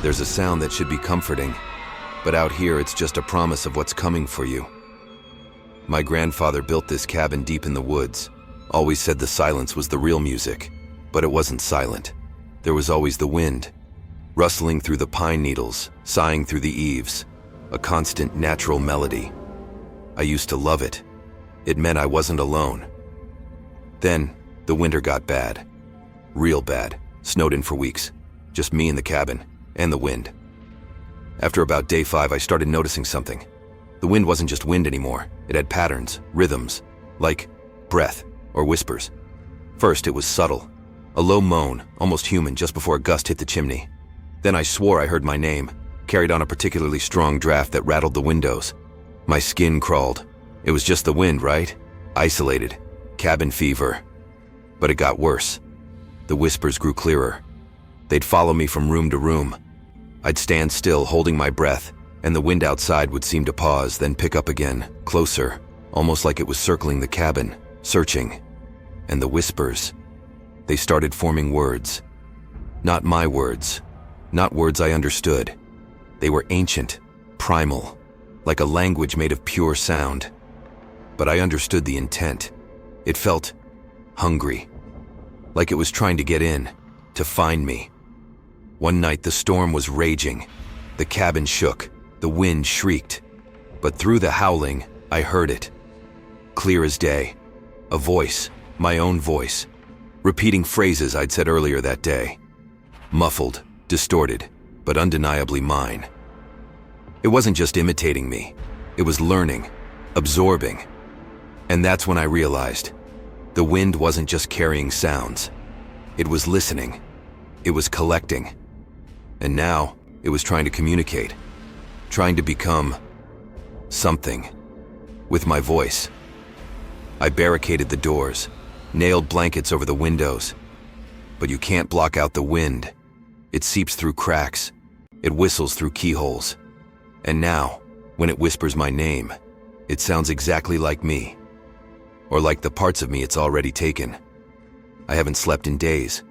There's a sound that should be comforting, but out here it's just a promise of what's coming for you. My grandfather built this cabin deep in the woods, always said the silence was the real music, but it wasn't silent. There was always the wind, rustling through the pine needles, sighing through the eaves, a constant natural melody. I used to love it. It meant I wasn't alone. Then, the winter got bad. Real bad. Snowed in for weeks. Just me in the cabin, and the wind. After about day 5, I started noticing something. The wind wasn't just wind anymore. It had patterns, rhythms, like breath or whispers. First, it was subtle. A low moan, almost human, just before a gust hit the chimney. Then I swore I heard my name, carried on a particularly strong draft that rattled the windows. My skin crawled. It was just the wind, right? Isolated. Cabin fever. But it got worse. The whispers grew clearer. They'd follow me from room to room. I'd stand still, holding my breath, and the wind outside would seem to pause, then pick up again, closer, almost like it was circling the cabin, searching. And the whispers, they started forming words. Not my words, not words I understood. They were ancient, primal, like a language made of pure sound. But I understood the intent. It felt hungry, like it was trying to get in, to find me. One night the storm was raging. The cabin shook, the wind shrieked. But through the howling, I heard it. Clear as day. A voice, my own voice, repeating phrases I'd said earlier that day. Muffled, distorted, but undeniably mine. It wasn't just imitating me. It was learning, absorbing. And that's when I realized the wind wasn't just carrying sounds. It was listening. It was collecting. And now it was trying to communicate, trying to become something with my voice. I barricaded the doors, nailed blankets over the windows. But you can't block out the wind. It seeps through cracks. It whistles through keyholes. And now, when it whispers my name, it sounds exactly like me. Or like the parts of me it's already taken. I haven't slept in days.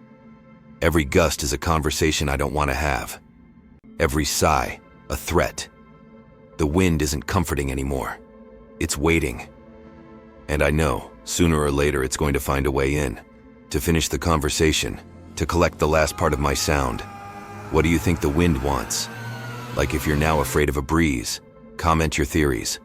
Every gust is a conversation I don't want to have. Every sigh, a threat. The wind isn't comforting anymore. It's waiting. And I know, sooner or later it's going to find a way in. To finish the conversation, to collect the last part of my sound. What do you think the wind wants? Like if you're now afraid of a breeze, comment your theories.